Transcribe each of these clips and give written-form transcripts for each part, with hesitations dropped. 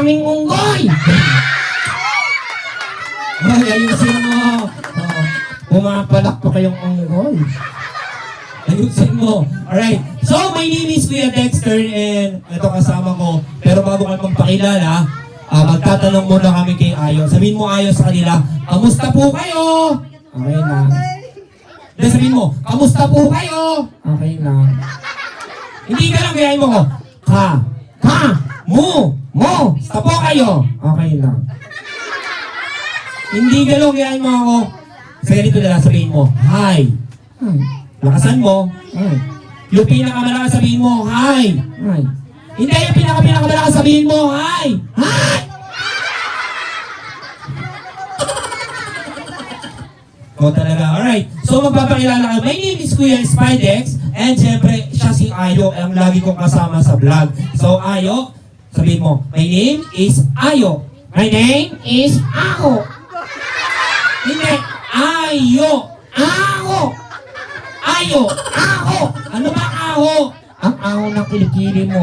kaming unggoy. Ay, ayusin mo. Pumapalak pa kayong unggoy. Ayusin mo. Alright. So, my name is Kuya Dexter and ito kasama ko. Pero bago ka magpakilala, magtatanong muna kami kay Ayo. Sabihin mo Ayo sa kanila, kamusta po kayo? Okay lang. Then sabihin mo, kamusta po kayo? Okay lang. Hindi ka lang gayahin mo ko. Mo, basta po kayo. Okay lang. Hindi galong gayahin mo ako. Sa ganito na lang sabihin mo, hi. Lakasan mo. Yung pinakamalakas sabihin mo, hi. Hindi yung pinakamalakas sabihin mo, hi. O talaga, alright. So magpapakilala ka. My name is Kuya Spidex. And syempre, siya si Ayo. Ang lagi kong kasama sa vlog. So Ayo, sabihin mo, my name is Ayo. My name is Ako. Hindi, Ayo. Ako. Ayo. Ako. Ano ba ako? Ang ako ng kilikili mo.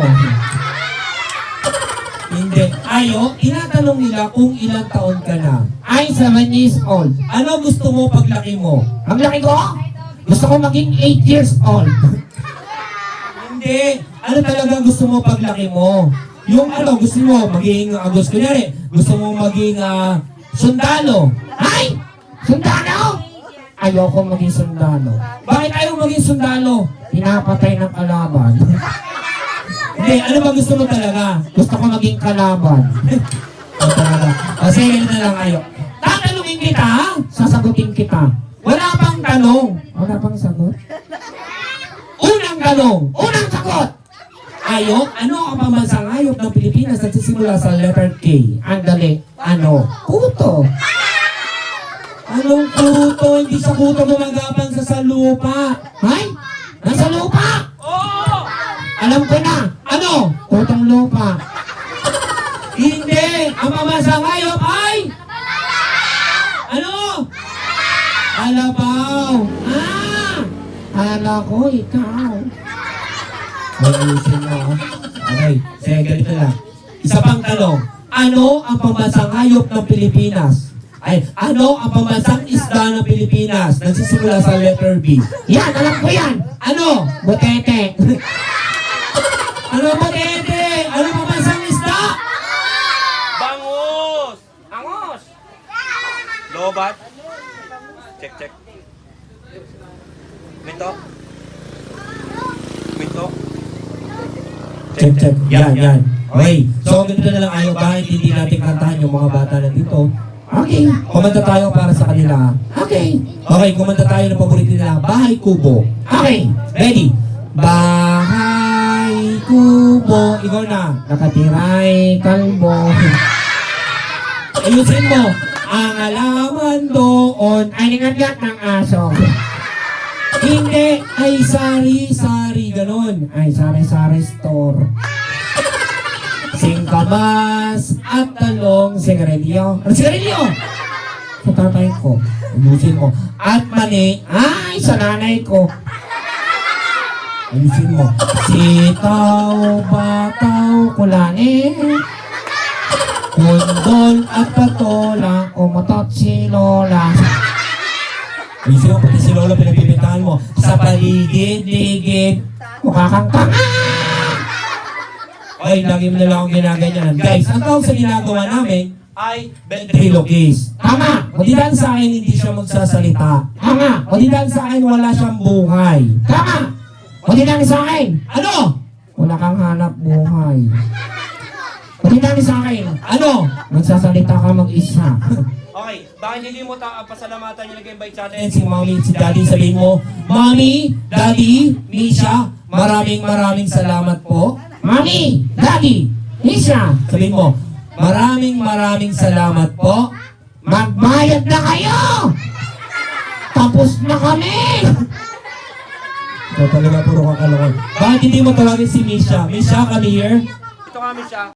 Hindi. Ayo, tinatanong nila kung ilang taon ka na. Ay, 7 years old. Ano gusto mo paglaki mo? Ang laki ko? Gusto ko maging 8 years old. Hindi. Ano talaga gusto mo paglaki mo? Yung ano, gusto mo maging, gusto mo maging sundalo. Ay! Sundalo? Ayoko maging sundalo. Bakit ayaw maging sundalo? Pinapatay ng kalaban. Hindi, ano ba gusto mo talaga? Gusto ko maging kalaban. O talaga. O sige, ganito na lang Ayo. Tatanungin kita, ha? Sasagutin kita. Wala pang tanong. Wala pang sagot? Unang tanong. Unang sagot! Ayo, ano ang pambansang hayop ng Pilipinas na nagsisimula sa letter K? Ang dali. Ano? Kuto. Anong kuto? Hindi sa kuto gumagapang sa lupa. Ay! Nasa lupa! Oo! Alam ko na! Ano? Kutong lupa. Hindi! Ang pambansang hayop ay... Ano? Alabaw! Hala ko, ikaw. Ayusin mo, ha? Okay, sige, ganito lang. Isa pang tanong. Ano ang pambansang hayop ng Pilipinas? Ay, ano ang pambansang isda ng Pilipinas? Nagsisimula sa letter B. Yan, alam ko yan. Ano? Butete. Ano ba, Tete? Ano pambansang isda? Bangus! Angos! Lobat? Check. Minto? Check. Yan. Okay. So, ganito na lang Ayo. Bakit hindi natin kantahan yung mga bata nandito? Okay. Kumanta tayo para sa kanila. Okay. Okay, kumanta tayo ng paborito nila. Bahay Kubo. Okay. Ready? Bahay Kubo. Ikaw na. Nakatiray kalbo. Ayusin mo. Ang alaman doon. Ay, ningagat ng aso. Hindi. Ay sari-sari. Ganon. Ay, sari-sari store. Singkamas at talong. Sigarilyo. Ano sigarilyo? Sa tatay ko. Ayusin mo. At mani. Ay, sa nanay ko. Ayusin mo. Sitaw, bataw, Kulani. kundol at patola. Umutot si Lola. Ayusin mo. Pati si Lola pinagbibintahan mo. Sa paligid-ligid. Mukha kang tanga. Ay, lagi mo na lang akong ginaganyan. Guys, ang tawag sa ginagawa namin ay ventriloquist. Tama. O di dahil sa akin hindi siya magsasalita. Tama. O di dahil sa akin wala siyang buhay. Tama. O di lang sa akin. Ano? Wala kang hanap buhay. O di lang sa akin. Ano? Magsasalita ka mag-isa. Okay, bakit hindi mo pasalamatan yung nag-invite sa atin? And si Mommy at si Daddy, sabihin mo, Mommy, Daddy, Misha, maraming salamat po. Mami, Daddy, Misha, Sabihin mo, maraming salamat po. magbayad na kayo! Tapos na kami! Ito talaga puro kakalokan. Bakit hindi mo tawagin si Misha? Misha, come here. Ito kami siya.